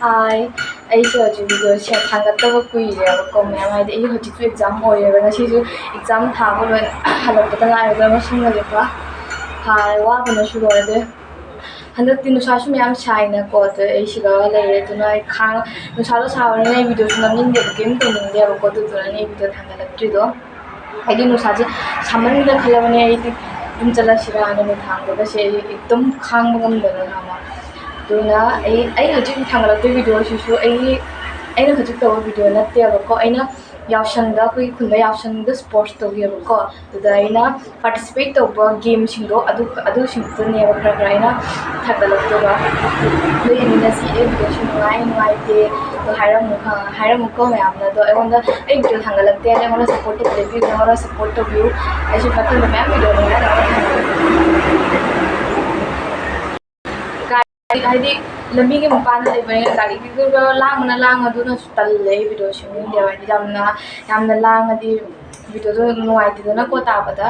Hi, ꯑꯩꯁꯦ ꯍꯧꯖꯤꯛ ꯚꯤꯗꯤꯑꯣꯁꯦ ꯊꯥꯒꯠꯇꯕ ꯀꯨꯏꯔꯦꯕꯀꯣ ꯃꯌꯥꯝ ꯍꯥꯏꯗꯤ ꯑꯩ ꯍꯧꯖꯤꯛꯁꯨ ꯑꯦꯛꯖꯥꯝ ꯑꯣꯏꯔꯦꯕ ꯉꯁꯤꯁꯨ ꯑꯦꯛꯖꯥꯝ ꯊꯥꯕ ꯂꯣꯏꯅ ꯍꯜꯂꯛꯄꯗ ꯉꯥꯏꯔꯒ ꯃꯁꯤꯡꯒꯁꯦ ꯄꯨꯔꯥ ꯐꯥꯔꯦ ꯋꯥꯕꯅꯁꯨ ꯂꯣꯏꯔꯦ ꯑꯗꯩ ꯍꯟꯗꯛꯇꯤ ꯅꯨꯡꯁꯥꯁꯨ ꯃꯌꯥꯝ ꯁꯥꯏꯅꯀꯣ ꯑꯗꯣ ꯑꯩ ꯁꯤꯗ ꯂꯩꯔꯦ ꯑꯗꯨꯅ ꯑꯩ ꯅꯨꯡꯁꯥꯗꯣ ꯁꯥꯕꯅꯤꯅ ꯑꯩ ꯚꯤꯗꯤꯑꯣꯁꯨ ꯅꯝꯅꯤꯡꯗꯦꯕ ꯀꯩꯝ ꯇꯧꯅꯤꯡꯗꯦꯕꯀꯣ ꯑꯗꯨꯗꯨꯅꯅꯦ ꯑꯩ ꯚꯤꯗꯤꯑꯣ ꯊꯥꯒꯠꯂꯛꯇ꯭ꯔꯤꯗꯣ ꯑꯩꯗꯤ ꯅꯨꯡꯁꯥꯁꯦ ꯁꯥꯃꯟꯒꯤꯗ ꯈꯜꯂꯕꯅꯦ ꯑꯩꯗꯤ ꯌꯨꯝ ꯆꯠꯂꯁꯤꯔꯥꯅ ꯅꯨꯡꯗꯥꯡꯗꯒꯁꯦ ꯑꯩ ꯑꯗꯨꯝ ꯈꯥꯡꯕ ꯉꯝꯗꯗꯅ ꯑꯃ ꯑꯗꯨꯅ ꯑꯩ ꯍꯧꯖꯤꯛ ꯊꯥꯡꯒꯠꯂꯛꯇꯣꯏ ꯚꯤꯗꯤꯑꯣꯁꯤꯁꯨ ꯑꯩꯅ ꯍꯧꯖꯤꯛ ꯇꯧꯕ ꯚꯤꯗꯤꯑꯣ ꯅꯠꯇꯦꯕꯀꯣ ꯑꯩꯅ ꯌꯥꯎꯁꯪꯗ ꯑꯩꯈꯣꯏꯒꯤ ꯈꯨꯟꯗ ꯌꯥꯎꯁꯪꯗ ꯁ꯭ꯄꯣꯔꯠꯁ ꯇꯧꯒꯦꯕꯀꯣ ꯑꯗꯨꯗ ꯑꯩꯅ ꯄꯥꯔꯇꯤꯁꯤꯄꯦꯠ ꯇꯧꯕ ꯒꯦꯝꯁꯤꯡꯗꯣ ꯑꯗꯨꯁꯤꯡꯗꯨꯅꯦꯕ ꯈꯔ ꯑꯩꯅ ꯊꯥꯒꯠꯂꯛꯇꯣꯏꯕ ꯑꯗꯨꯒꯤꯅꯤ ꯉꯁꯤ ꯑꯩ ꯚꯤꯗꯤꯑꯣꯁꯨ ꯅꯨꯡꯉꯥꯏꯇꯦ ꯑꯗꯣ ꯍꯥꯏꯔꯝꯃꯨꯀꯣ ꯃꯌꯥꯝꯅ ꯑꯗꯣ ꯑꯩꯉꯣꯟꯗ ꯑꯩ ꯚꯤꯗꯤꯑꯣ ꯊꯥꯡꯒꯠꯂꯛꯇꯦ ꯍꯥꯏꯅ ꯑꯩꯉꯣꯟꯗ ꯁꯞꯄꯣꯔꯠ ꯇꯧꯕꯤꯌꯨ ꯑꯩꯉꯣꯟꯗ ꯁꯞꯄꯣꯔꯠ ꯇꯧꯕꯤꯌꯨ ꯑꯩꯁꯨ ꯃꯊꯪꯗ ꯃꯌꯥꯝ ꯚꯤꯗꯤꯑꯣ ꯍꯥꯏꯗꯤ ꯂꯝꯕꯤꯒꯤ ꯃꯄꯥꯟꯗ ꯂꯩꯕꯅꯤꯅ ꯒꯥꯔꯤꯒꯤꯗꯨꯒ ꯂꯥꯡꯕꯅꯁꯨ ꯇꯜꯂꯦ ꯑꯩ ꯚꯤꯗꯤꯑꯣ ꯁꯦꯝꯅꯤꯡꯗꯦꯕ ꯍꯥꯏꯗꯤ ꯌꯥꯝꯅ ꯂꯥꯡꯉꯗꯤ ꯚꯤꯗꯤꯑꯣꯗꯣ ꯅꯨꯡꯉꯥꯏꯇꯦꯗꯅꯀꯣ ꯇꯥꯕꯗ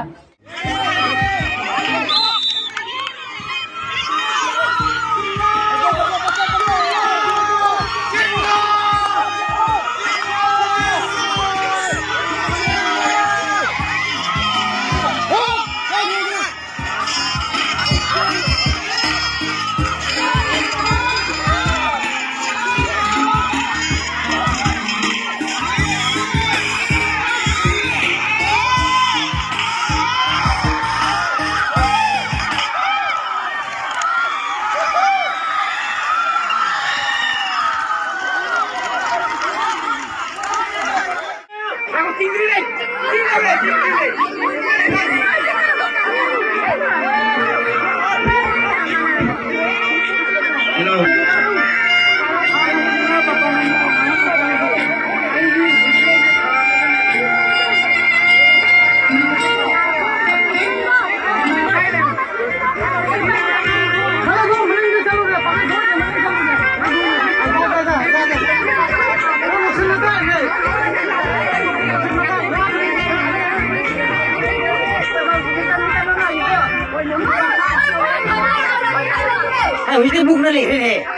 Ini bukan lagi.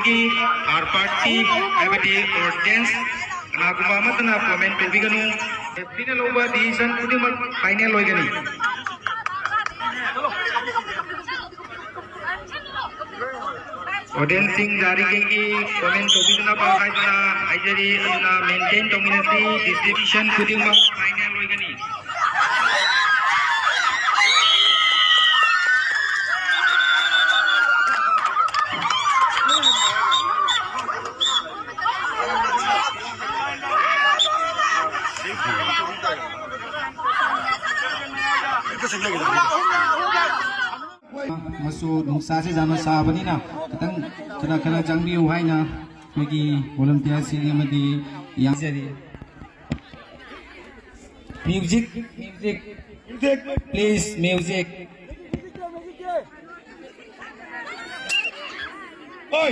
Our party, or dance ꯀꯅꯥꯒꯨꯝꯕ ꯑꯃꯠꯇꯅ ꯀꯣꯃꯦꯟ ꯇꯧꯕꯤꯒꯅꯨ ꯔꯦꯐ꯭ꯔꯤꯅ ꯂꯧꯕ ꯗꯤꯁꯤꯖꯟ ꯈꯨꯗꯤꯡꯃꯛ ꯐꯥꯏꯅꯦꯜ ꯑꯣꯏꯒꯅꯤ ꯑꯣꯗꯤꯌꯟꯁꯤꯡ ꯌꯥꯔꯤꯈꯩꯒꯤ ꯀꯣꯃꯦꯟ ꯇꯧꯕꯤꯗꯅꯕ ꯍꯥꯏꯗꯨꯅ ꯍꯥꯏꯖꯔꯤ ꯑꯗꯨꯅ ꯃꯦꯟꯇꯦꯟ ꯇꯧꯃꯤꯟꯅꯁꯤ ꯗꯤꯁꯤꯖꯟ ꯈꯨꯗꯤꯡꯃꯛ ꯐꯥꯏꯅꯦꯜ ꯑꯣꯏꯒꯅꯤ मसु नुसासे जाना साबनीना खतंग खना खना जंगबियु हाइना कोगी वॉलंटियर सिंग अमदी यांजरी म्यूजिक म्यूजिक प्लीज म्यूजिक ओय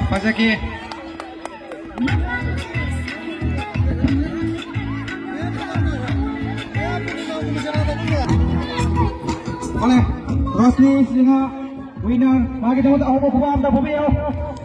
Pasaki. Oleh Rosni Singa winner bagi dapat awal pemain anda pemain